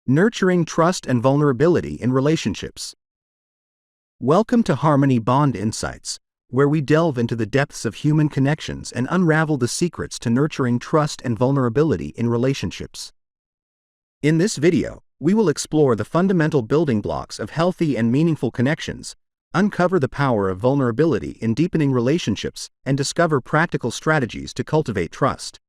Nurturing trust and vulnerability in relationships. Welcome to Harmony Bond Insights, where we delve into the depths of human connections and unravel the secrets to nurturing trust and vulnerability in relationships. In this video, we will explore the fundamental building blocks of healthy and meaningful connections, uncover the power of vulnerability in deepening relationships, and discover practical strategies to cultivate trust.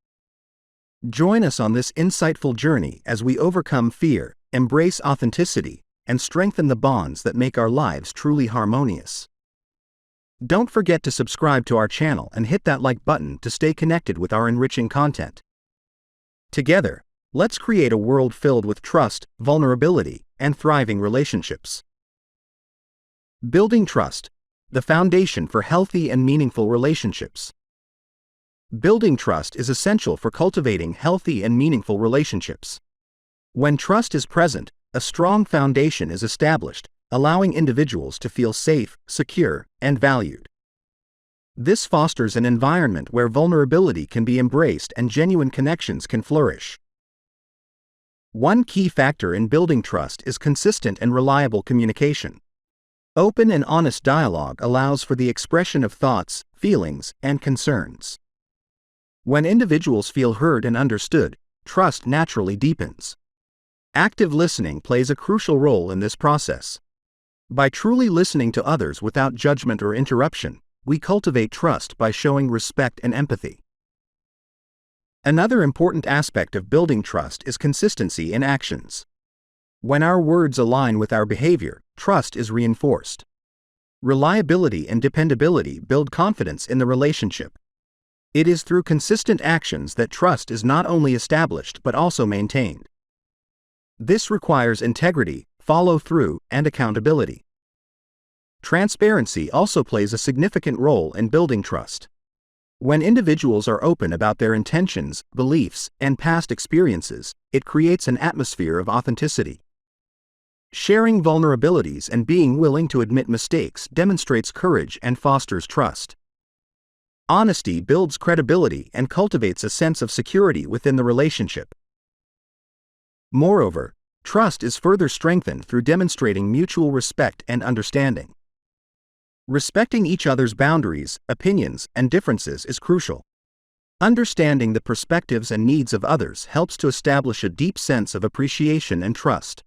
Join us on this insightful journey as we overcome fear, embrace authenticity, and strengthen the bonds that make our lives truly harmonious. Don't forget to subscribe to our channel and hit that like button to stay connected with our enriching content. Together, let's create a world filled with trust, vulnerability, and thriving relationships. Building trust, the foundation for healthy and meaningful relationships. Building trust is essential for cultivating healthy and meaningful relationships. When trust is present, a strong foundation is established, allowing individuals to feel safe, secure, and valued. This fosters an environment where vulnerability can be embraced and genuine connections can flourish. One key factor in building trust is consistent and reliable communication. Open and honest dialogue allows for the expression of thoughts, feelings, and concerns. When individuals feel heard and understood, trust naturally deepens. Active listening plays a crucial role in this process. By truly listening to others without judgment or interruption, we cultivate trust by showing respect and empathy. Another important aspect of building trust is consistency in actions. When our words align with our behavior, trust is reinforced. Reliability and dependability build confidence in the relationship. It is through consistent actions that trust is not only established but also maintained. This requires integrity, follow-through, and accountability. Transparency also plays a significant role in building trust. When individuals are open about their intentions, beliefs, and past experiences, it creates an atmosphere of authenticity. Sharing vulnerabilities and being willing to admit mistakes demonstrates courage and fosters trust. Honesty builds credibility and cultivates a sense of security within the relationship. Moreover, trust is further strengthened through demonstrating mutual respect and understanding. Respecting each other's boundaries, opinions, and differences is crucial. Understanding the perspectives and needs of others helps to establish a deep sense of appreciation and trust.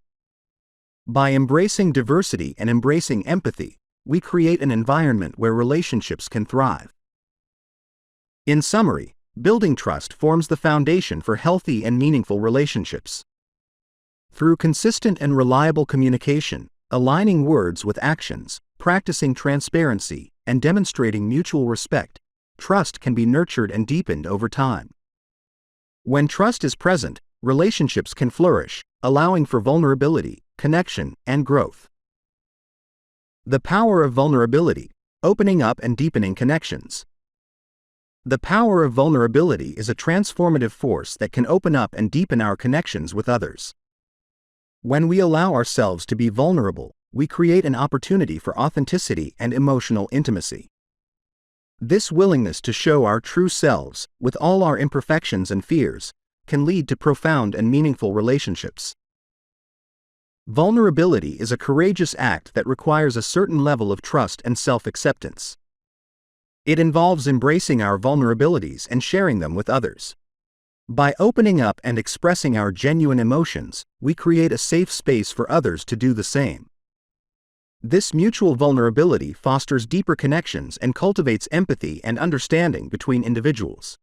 By embracing diversity and embracing empathy, we create an environment where relationships can thrive. In summary, building trust forms the foundation for healthy and meaningful relationships. Through consistent and reliable communication, aligning words with actions, practicing transparency, and demonstrating mutual respect, trust can be nurtured and deepened over time. When trust is present, relationships can flourish, allowing for vulnerability, connection, and growth. The power of vulnerability, opening up and deepening connections. The power of vulnerability is a transformative force that can open up and deepen our connections with others. When we allow ourselves to be vulnerable, we create an opportunity for authenticity and emotional intimacy. This willingness to show our true selves, with all our imperfections and fears, can lead to profound and meaningful relationships. Vulnerability is a courageous act that requires a certain level of trust and self-acceptance. It involves embracing our vulnerabilities and sharing them with others. By opening up and expressing our genuine emotions, we create a safe space for others to do the same. This mutual vulnerability fosters deeper connections and cultivates empathy and understanding between individuals.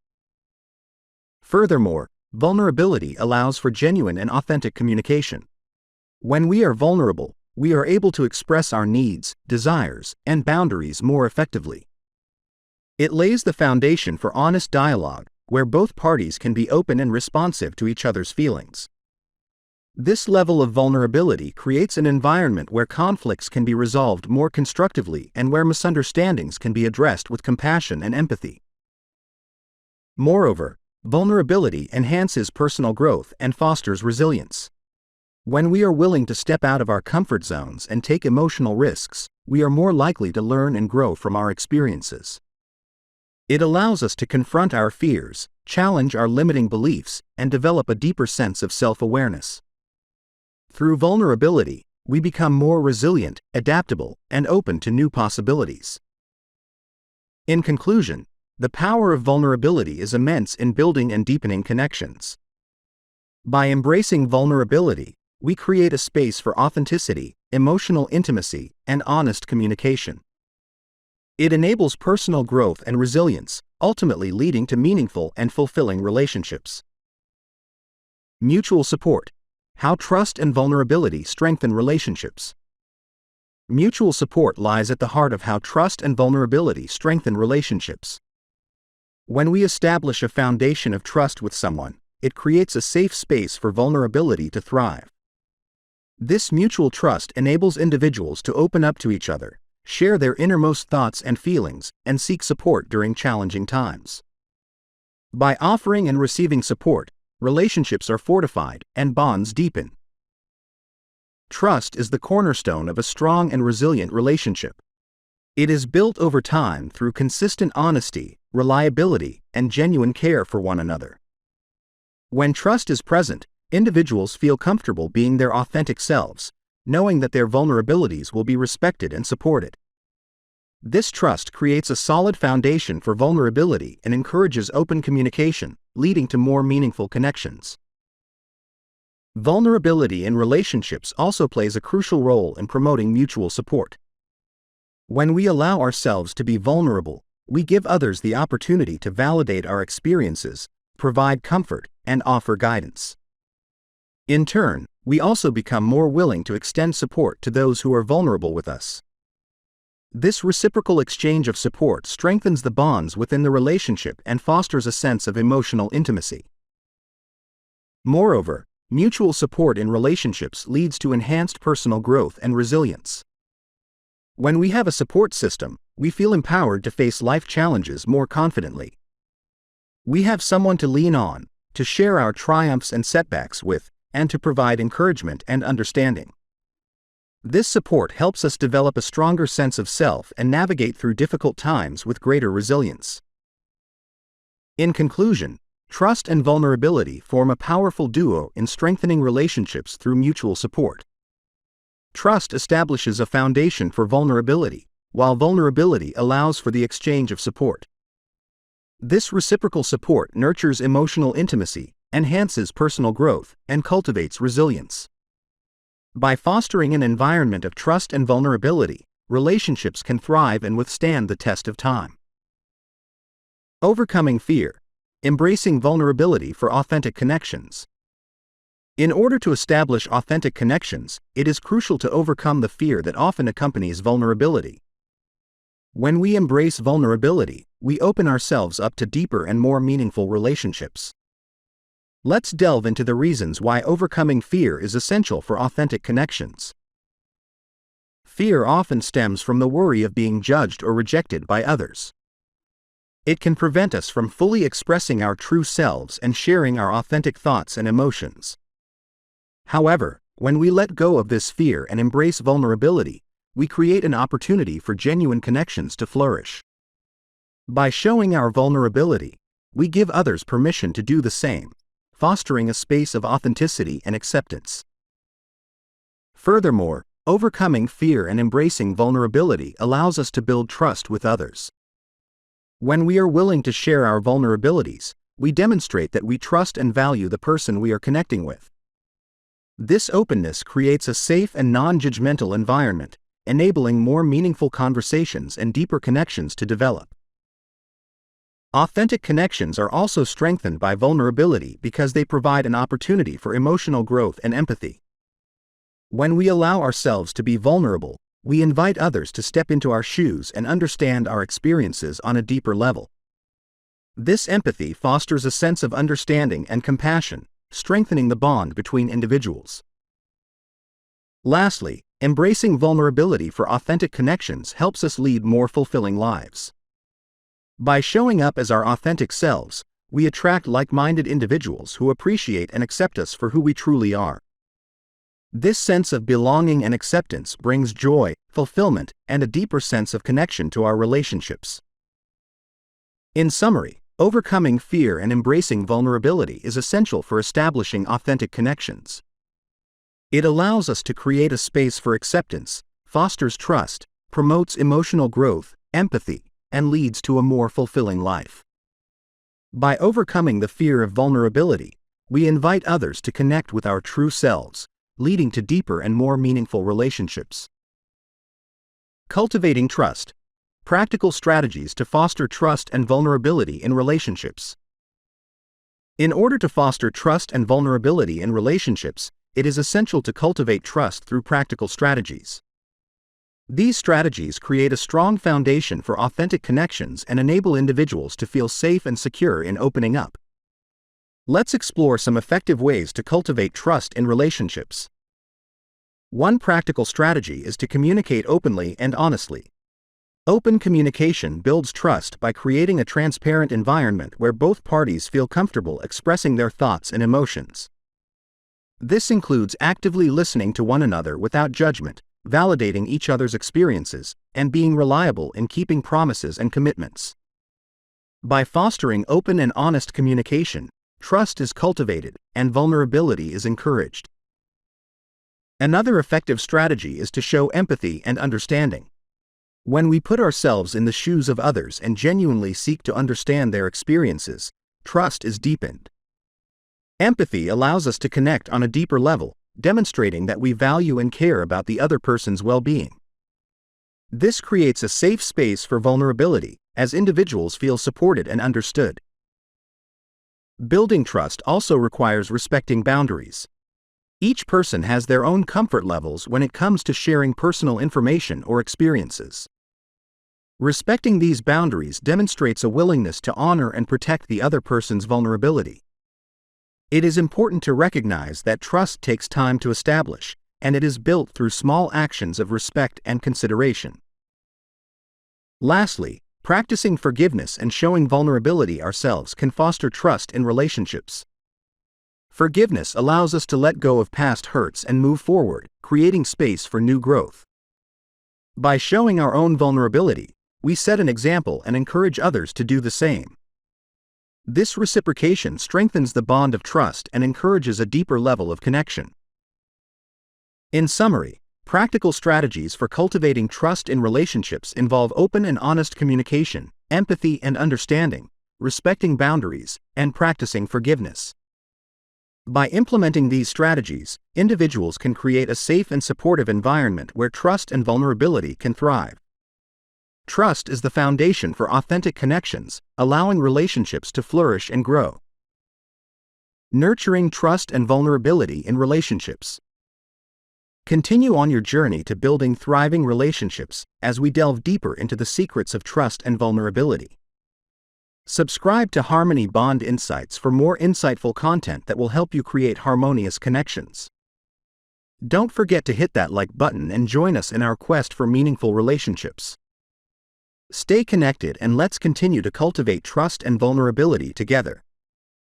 Furthermore, vulnerability allows for genuine and authentic communication. When we are vulnerable, we are able to express our needs, desires, and boundaries more effectively. It lays the foundation for honest dialogue, where both parties can be open and responsive to each other's feelings. This level of vulnerability creates an environment where conflicts can be resolved more constructively and where misunderstandings can be addressed with compassion and empathy. Moreover, vulnerability enhances personal growth and fosters resilience. When we are willing to step out of our comfort zones and take emotional risks, we are more likely to learn and grow from our experiences. It allows us to confront our fears, challenge our limiting beliefs, and develop a deeper sense of self-awareness. Through vulnerability, we become more resilient, adaptable, and open to new possibilities. In conclusion, the power of vulnerability is immense in building and deepening connections. By embracing vulnerability, we create a space for authenticity, emotional intimacy, and honest communication. It enables personal growth and resilience, ultimately leading to meaningful and fulfilling relationships. Mutual support. How trust and vulnerability strengthen relationships. Mutual support lies at the heart of how trust and vulnerability strengthen relationships. When we establish a foundation of trust with someone, it creates a safe space for vulnerability to thrive. This mutual trust enables individuals to open up to each other, share their innermost thoughts and feelings, and seek support during challenging times. By offering and receiving support, relationships are fortified and bonds deepen. Trust is the cornerstone of a strong and resilient relationship. It is built over time through consistent honesty, reliability, and genuine care for one another. When trust is present, individuals feel comfortable being their authentic selves, knowing that their vulnerabilities will be respected and supported. This trust creates a solid foundation for vulnerability and encourages open communication, leading to more meaningful connections. Vulnerability in relationships also plays a crucial role in promoting mutual support. When we allow ourselves to be vulnerable, we give others the opportunity to validate our experiences, provide comfort, and offer guidance. In turn, we also become more willing to extend support to those who are vulnerable with us. This reciprocal exchange of support strengthens the bonds within the relationship and fosters a sense of emotional intimacy. Moreover, mutual support in relationships leads to enhanced personal growth and resilience. When we have a support system, we feel empowered to face life challenges more confidently. We have someone to lean on, to share our triumphs and setbacks with, and to provide encouragement and understanding. This support helps us develop a stronger sense of self and navigate through difficult times with greater resilience. In conclusion, trust and vulnerability form a powerful duo in strengthening relationships through mutual support. Trust establishes a foundation for vulnerability, while vulnerability allows for the exchange of support. This reciprocal support nurtures emotional intimacy, enhances personal growth, and cultivates resilience. By fostering an environment of trust and vulnerability, relationships can thrive and withstand the test of time. Overcoming fear. Embracing vulnerability for authentic connections. In order to establish authentic connections, it is crucial to overcome the fear that often accompanies vulnerability. When we embrace vulnerability, we open ourselves up to deeper and more meaningful relationships. Let's delve into the reasons why overcoming fear is essential for authentic connections. Fear often stems from the worry of being judged or rejected by others. It can prevent us from fully expressing our true selves and sharing our authentic thoughts and emotions. However, when we let go of this fear and embrace vulnerability, we create an opportunity for genuine connections to flourish. By showing our vulnerability, we give others permission to do the same, fostering a space of authenticity and acceptance. Furthermore, overcoming fear and embracing vulnerability allows us to build trust with others. When we are willing to share our vulnerabilities, we demonstrate that we trust and value the person we are connecting with. This openness creates a safe and non-judgmental environment, enabling more meaningful conversations and deeper connections to develop. Authentic connections are also strengthened by vulnerability because they provide an opportunity for emotional growth and empathy. When we allow ourselves to be vulnerable, we invite others to step into our shoes and understand our experiences on a deeper level. This empathy fosters a sense of understanding and compassion, strengthening the bond between individuals. Lastly, embracing vulnerability for authentic connections helps us lead more fulfilling lives. By showing up as our authentic selves, we attract like-minded individuals who appreciate and accept us for who we truly are. This sense of belonging and acceptance brings joy, fulfillment, and a deeper sense of connection to our relationships. In summary, overcoming fear and embracing vulnerability is essential for establishing authentic connections. It allows us to create a space for acceptance, fosters trust, promotes emotional growth, empathy, and leads to a more fulfilling life. By overcoming the fear of vulnerability, we invite others to connect with our true selves, leading to deeper and more meaningful relationships. Cultivating trust. Practical strategies to foster trust and vulnerability in relationships. In order to foster trust and vulnerability in relationships, it is essential to cultivate trust through practical strategies. These strategies create a strong foundation for authentic connections and enable individuals to feel safe and secure in opening up. Let's explore some effective ways to cultivate trust in relationships. One practical strategy is to communicate openly and honestly. Open communication builds trust by creating a transparent environment where both parties feel comfortable expressing their thoughts and emotions. This includes actively listening to one another without judgment, validating each other's experiences, and being reliable in keeping promises and commitments. By fostering open and honest communication, trust is cultivated and vulnerability is encouraged. Another effective strategy is to show empathy and understanding. When we put ourselves in the shoes of others and genuinely seek to understand their experiences, trust is deepened. Empathy allows us to connect on a deeper level, demonstrating that we value and care about the other person's well-being. This creates a safe space for vulnerability, as individuals feel supported and understood. Building trust also requires respecting boundaries. Each person has their own comfort levels when it comes to sharing personal information or experiences. Respecting these boundaries demonstrates a willingness to honor and protect the other person's vulnerability. It is important to recognize that trust takes time to establish, and it is built through small actions of respect and consideration. Lastly, practicing forgiveness and showing vulnerability ourselves can foster trust in relationships. Forgiveness allows us to let go of past hurts and move forward, creating space for new growth. By showing our own vulnerability, we set an example and encourage others to do the same. This reciprocation strengthens the bond of trust and encourages a deeper level of connection. In summary, practical strategies for cultivating trust in relationships involve open and honest communication, empathy and understanding, respecting boundaries, and practicing forgiveness. By implementing these strategies, individuals can create a safe and supportive environment where trust and vulnerability can thrive. Trust is the foundation for authentic connections, allowing relationships to flourish and grow. Nurturing trust and vulnerability in relationships. Continue on your journey to building thriving relationships as we delve deeper into the secrets of trust and vulnerability. Subscribe to Harmony Bond Insights for more insightful content that will help you create harmonious connections. Don't forget to hit that like button and join us in our quest for meaningful relationships. Stay connected and let's continue to cultivate trust and vulnerability together.